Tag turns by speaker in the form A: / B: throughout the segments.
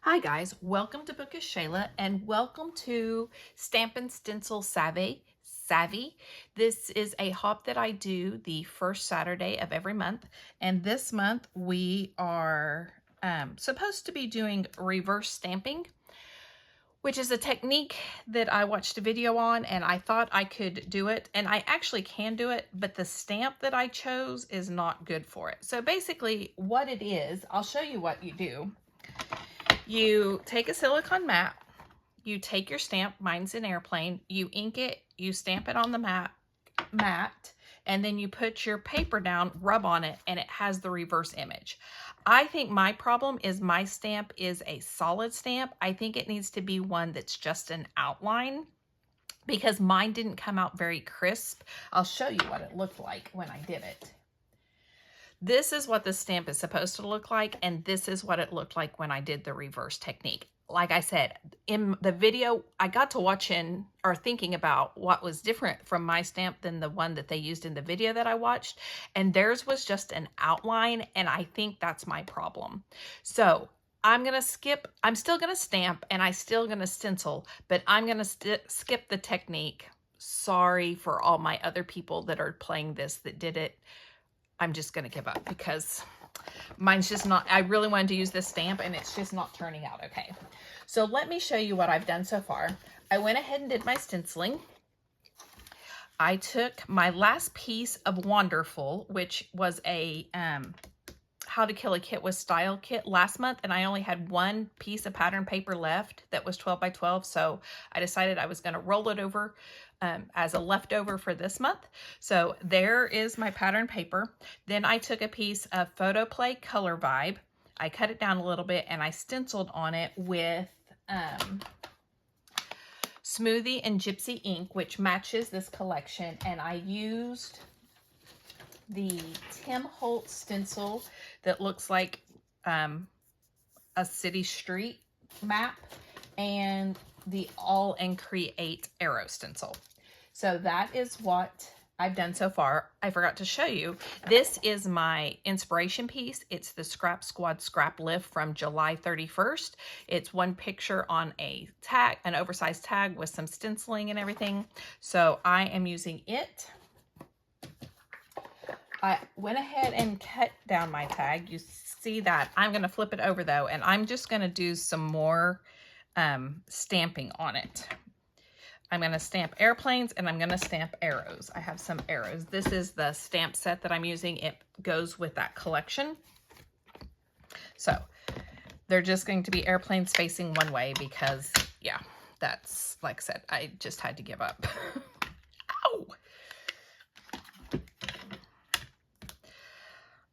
A: Hi guys, welcome to Bookish Shayla and welcome to Stampin' Stencil Savvy. This is a hop that I do the first Saturday of every month, and this month we are supposed to be doing reverse stamping, which is a technique that I watched a video on and I thought I could do it, and I actually can do it, but the stamp that I chose is not good for it. So basically what it is, I'll show you what you do. You take a silicone mat, you take your stamp, mine's an airplane, you ink it, you stamp it on the mat, and then you put your paper down, rub on it, and it has the reverse image. I think my problem is my stamp is a solid stamp. I think it needs to be one that's just an outline because mine didn't come out very crisp. I'll show you what it looked like when I did it. This is what the stamp is supposed to look like, and this is what it looked like when I did the reverse technique. Like I said, in the video, I got to watching or thinking about what was different from my stamp than the one that they used in the video that I watched, and theirs was just an outline, and I think that's my problem. So I'm going to skip, I'm still going to stamp, and I'm still going to stencil, but I'm going to skip the technique. Sorry for all my other people that are playing this that did it. I'm just going to give up because mine's just not, I really wanted to use this stamp and it's just not turning out okay. So let me show you what I've done so far. I went ahead and did my stenciling. I took my last piece of Wonderful, which was a How to Kill a Kit with Style kit last month, and I only had one piece of pattern paper left that was 12 by 12, so I decided I was going to roll it over as a leftover for this month. So there is my pattern paper. Then I took a piece of Photo Play Color Vibe. I cut it down a little bit and I stenciled on it with Smoothie and Gypsy ink, which matches this collection, and I used the Tim Holtz stencil that looks like a city street map, and the All and Create arrow stencil. So that is what I've done so far. I forgot to show you, this is my inspiration piece. It's the Squad Scraplift from July 31st. It's one picture on a tag, an oversized tag with some stenciling and everything. So I am using it. I went ahead and cut down my tag. You see that. I'm going to flip it over though, and I'm just going to do some more stamping on it. I'm going to stamp airplanes and I'm going to stamp arrows. I have some arrows. This is the stamp set that I'm using. It goes with that collection. So they're just going to be airplanes facing one way because, yeah, that's, like I said, I just had to give up. Ow!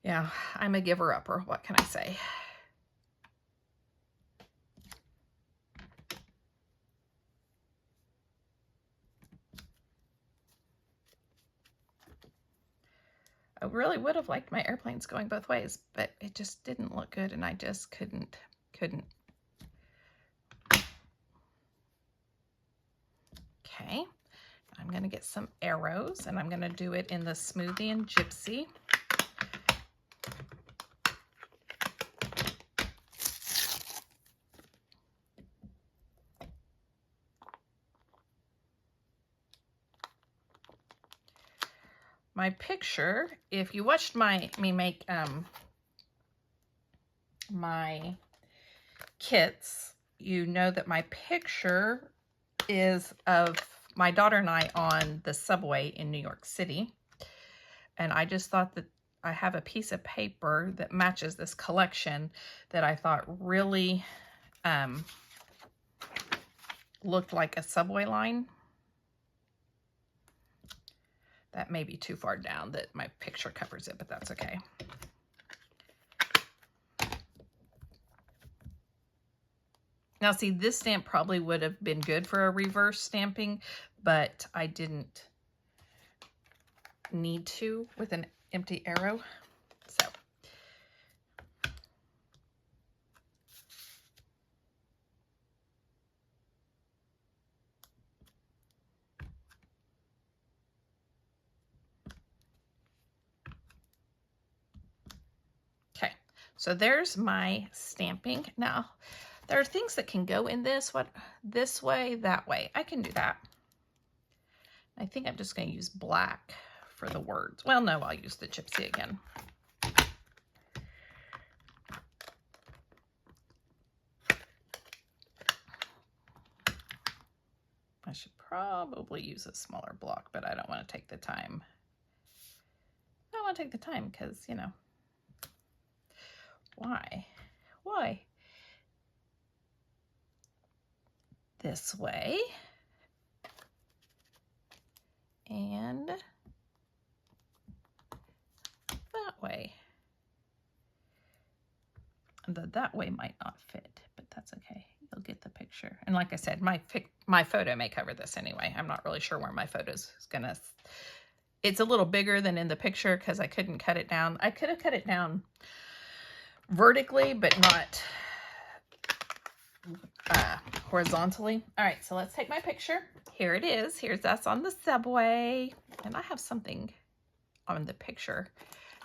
A: Yeah, I'm a giver-upper. What can I say? I really would have liked my airplanes going both ways, but it just didn't look good and I just couldn't. Okay, I'm gonna get some arrows and I'm gonna do it in the Smoothie and Gypsy. My picture, if you watched me make my kits, you know that my picture is of my daughter and I on the subway in New York City. And I just thought that I have a piece of paper that matches this collection that I thought really looked like a subway line. That may be too far down that my picture covers it, but that's okay. Now see, this stamp probably would have been good for a reverse stamping, but I didn't need to with an empty arrow. So okay, so there's my stamping. Now There are things that can go in this way, that way. I can do that. I think I'm just going to use black for the words. Well, no, I'll use the gypsy again. I should probably use a smaller block, but I don't want to take the time. I don't want to take the time because, you know, why? Why? This way. And that way. And that way might not fit, but that's okay. You'll get the picture. And like I said, my photo may cover this anyway. I'm not really sure where my photo's gonna. It's a little bigger than in the picture because I couldn't cut it down. I could have cut it down vertically, but not horizontally. All right, so let's take my picture. Here it is. Here's us on the subway. And I have something on the picture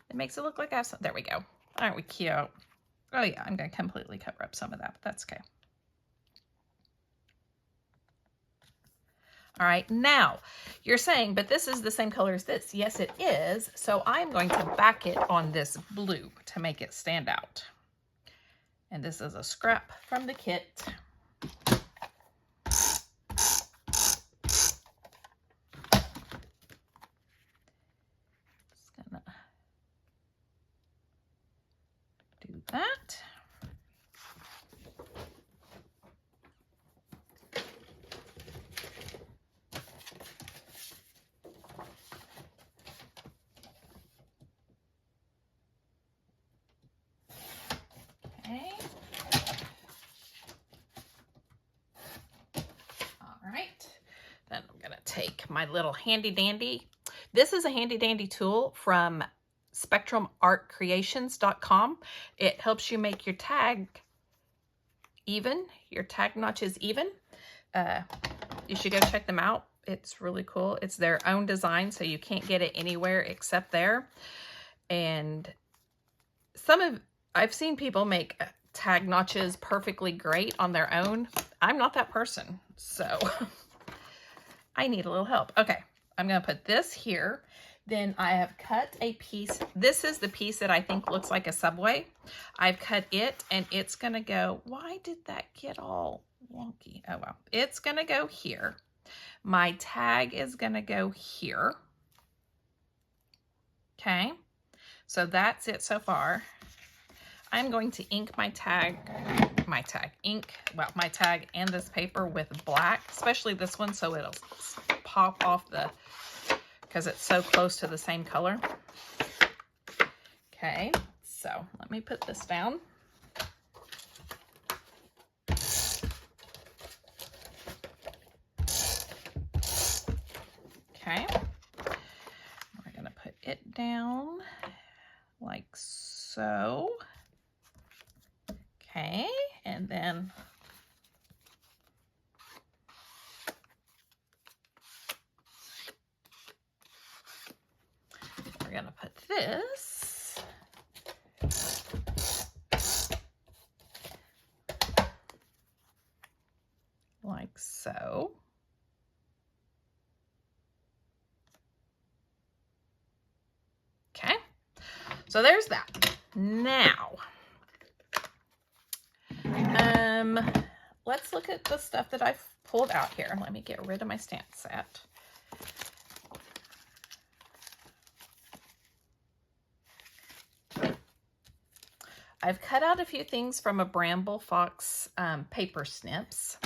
A: that makes it look like I have something. There we go. Aren't we cute? Oh yeah, I'm going to completely cover up some of that, but that's okay. All right, now you're saying, but this is the same color as this. Yes, it is. So I'm going to back it on this blue to make it stand out. And this is a scrap from the kit. Just gonna do that. Okay. All right. Then I'm going to take my little handy dandy. This is a handy dandy tool from spectrumartcreations.com. It helps you make your tag even, your tag notches even. You should go check them out. It's really cool. It's their own design, so you can't get it anywhere except there. And I've seen people make tag notches perfectly great on their own. I'm not that person, so I need a little help. Okay, I'm going to put this here. Then I have cut a piece. This is the piece that I think looks like a subway. I've cut it, and it's going to go, why did that get all wonky? Oh, well. It's going to go here. My tag is going to go here. Okay, so that's it so far. I'm going to ink my tag and this paper with black, especially this one, so it'll pop off because it's so close to the same color. Okay, so let me put this down. Okay, we're gonna put it down like so. Okay, and then we're gonna put this like so. Okay, so there's that. Now, let's look at the stuff that I've pulled out here. Let me get rid of my stamp set. I've cut out a few things from a Bramble Fox paper snips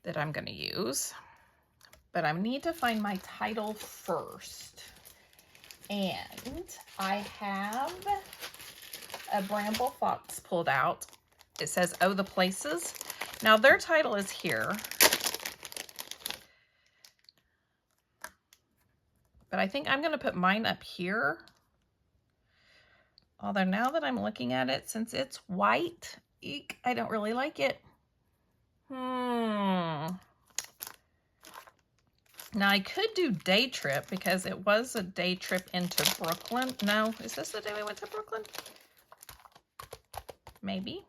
A: that I'm going to use, but I need to find my title first. And I have a Bramble Fox pulled out. It says, "Oh, the Places." Now their title is here, but I think I'm going to put mine up here. Although now that I'm looking at it, since it's white, eek, I don't really like it. Now I could do day trip because it was a day trip into Brooklyn. No, is this the day we went to Brooklyn? Maybe.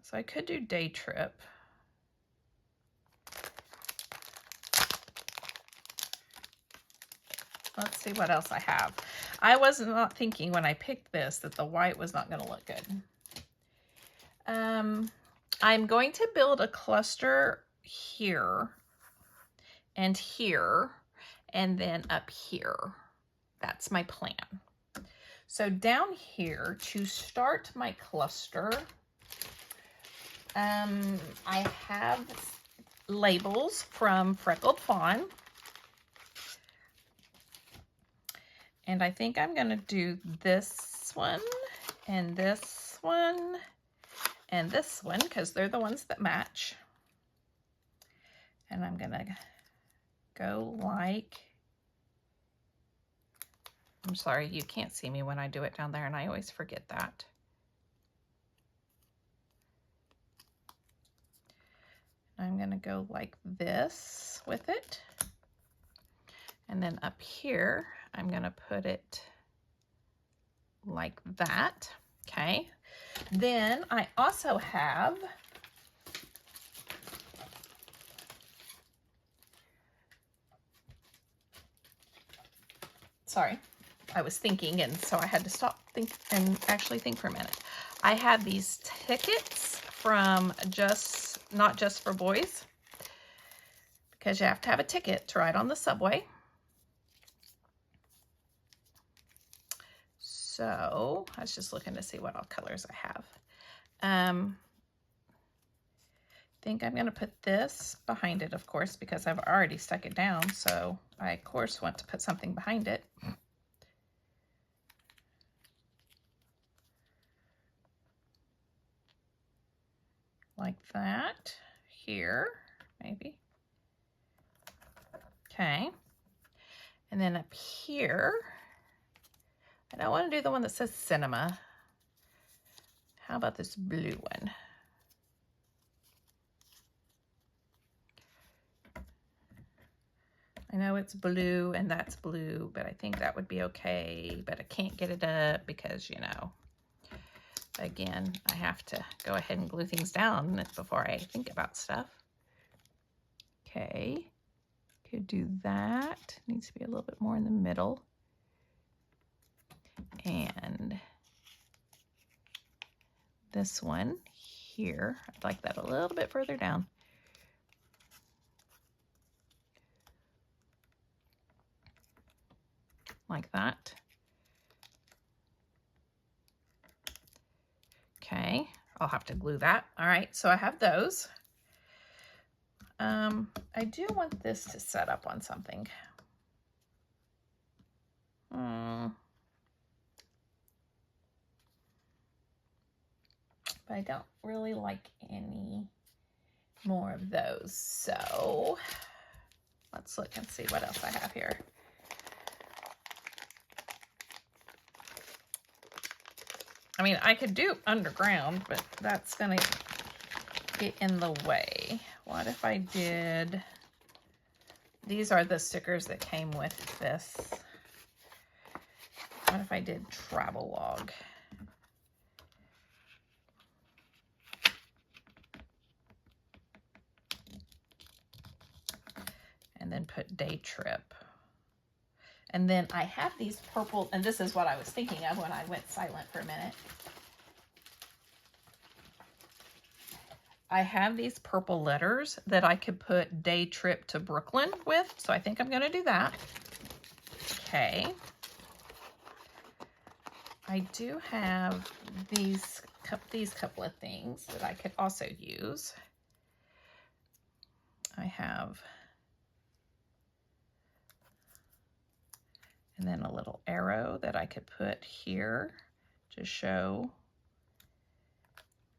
A: So I could do day trip. Let's see what else I have. I was not thinking when I picked this that the white was not going to look good. I'm going to build a cluster here and here and then up here. That's my plan. So down here to start my cluster, I have labels from Freckled Fawn. And I think I'm going to do this one and this one and this one because they're the ones that match. And I'm going to go like, I'm sorry, you can't see me when I do it down there, and I always forget that. I'm going to go like this with it. And then up here, I'm going to put it like that. Okay. Then I also have sorry, I was thinking, and so I had to stop and actually think for a minute. I have these tickets from Not Just for Boys, because you have to have a ticket to ride on the subway. So I was just looking to see what all colors I have. I think I'm going to put this behind it, of course, because I've already stuck it down. So I, of course, want to put something behind it. Like that here, maybe. Okay. And then up here, I don't want to do the one that says cinema. How about this blue one? I know it's blue and that's blue, but I think that would be okay, but I can't get it up because, you know, again, I have to go ahead and glue things down before I think about stuff. Okay, could do that. Needs to be a little bit more in the middle. And this one here, I'd like that a little bit further down. Like that. Okay, I'll have to glue that. All right, so I have those. I do want this to set up on something. But I don't really like any more of those. So let's look and see what else I have here. I mean, I could do underground, but that's going to get in the way. What if I did, these are the stickers that came with this. What if I did travel log? And then put day trip. And then I have these purple, and this is what I was thinking of when I went silent for a minute. I have these purple letters that I could put day trip to Brooklyn with. So I think I'm going to do that. Okay. I do have these couple of things that I could also use. I have, and then a little arrow that I could put here to show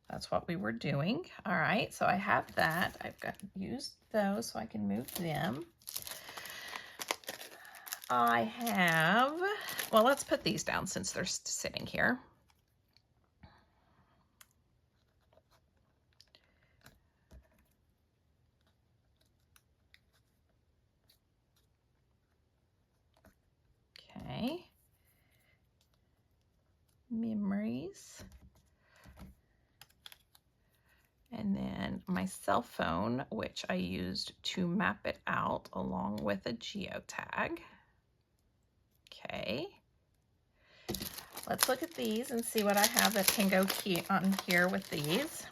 A: that's what we were doing. All right, so I have that. I've got used those so I can move them. I have, well, let's put these down since they're sitting here. Okay. Memories. my cell phone, which I used to map it out along with a geotag. Okay. Let's look at these and see what I have that can go key on here with these.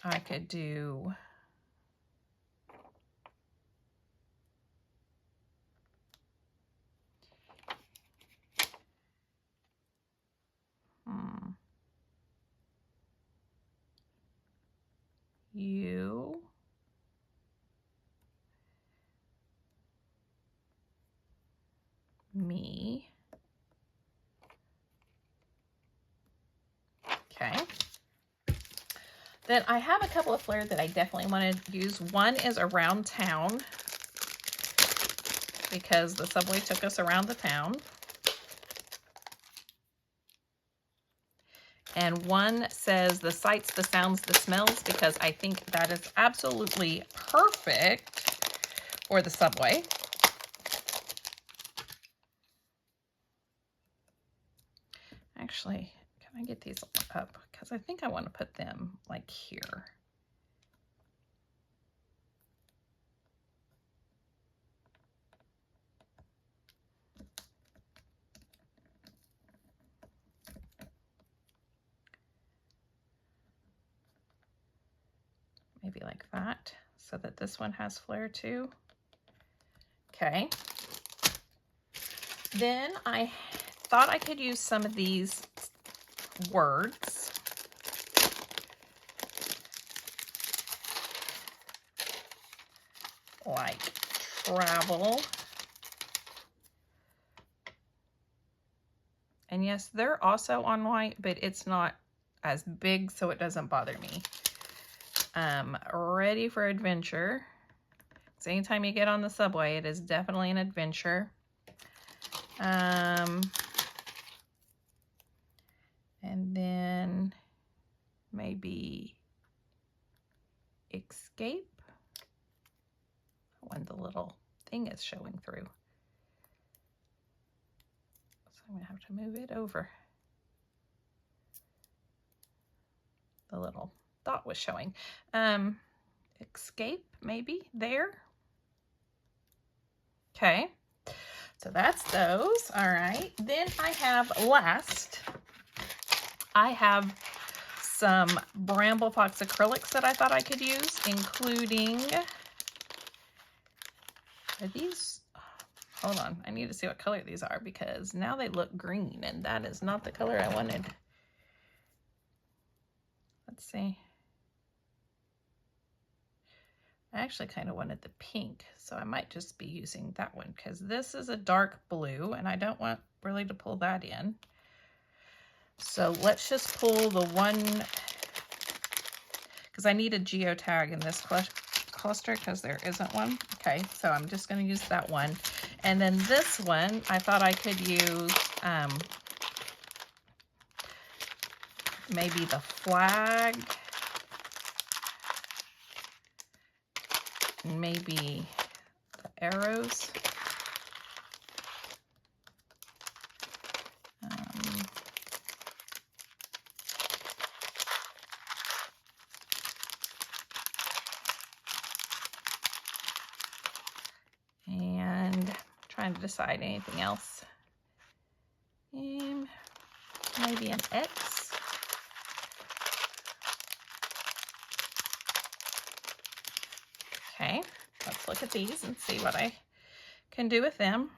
A: I could do you, me. Okay. Then I have a couple of flares that I definitely want to use. One is around town, because the subway took us around the town. And one says the sights, the sounds, the smells, because I think that is absolutely perfect for the subway. Actually, can I get these up? Because I think I want to put them like here. Maybe like that, so that this one has flare too. Okay. Then I thought I could use some of these words. Like travel. And yes, they're also on white, but it's not as big, so it doesn't bother me. Ready for adventure. So anytime you get on the subway, it is definitely an adventure. And then maybe escape when the little thing is showing through. So I'm gonna have to move it over. The little dot was showing. Escape, maybe there. Okay, so that's those. All right, then I have some Bramble Fox acrylics that I thought I could use, including, are these, hold on, I need to see what color these are, because now they look green and that is not the color I wanted. Let's see. I actually kind of wanted the pink, so I might just be using that one, because this is a dark blue and I don't want really to pull that in. So let's just pull the one, because I need a geotag in this cluster because there isn't one. Okay, so I'm just going to use that one. And then this one, I thought I could use maybe the flag, maybe the arrows. And trying to decide anything else. Maybe an X. Okay, let's look at these and see what I can do with them.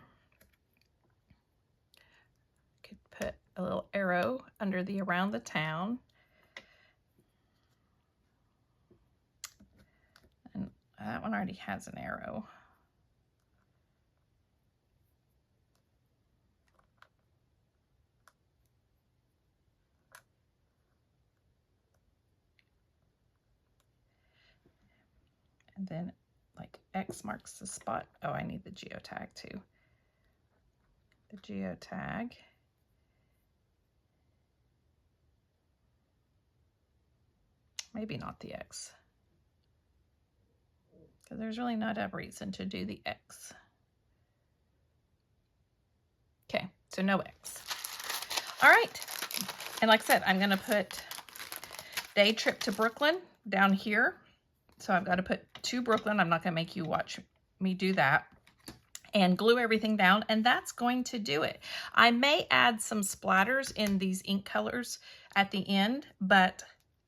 A: Could put a little arrow under the around the town. And that one already has an arrow. And then like X marks the spot. Oh, I need the geotag too. The geotag. Maybe not the X, because there's really not a reason to do the X. Okay, so no X. All right, and like I said, I'm gonna put day trip to Brooklyn down here. So I've got to put to Brooklyn. I'm not going to make you watch me do that. And glue everything down, and that's going to do it. I may add some splatters in these ink colors at the end, but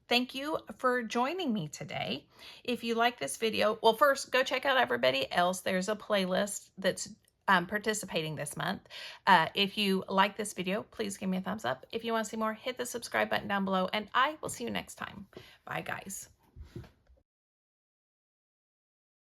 A: thank you for joining me today. If you like this video, well, first go check out everybody else. There's a playlist that's participating this month. If you like this video, please give me a thumbs up. If you want to see more, hit the subscribe button down below, and I will see you next time. Bye, guys.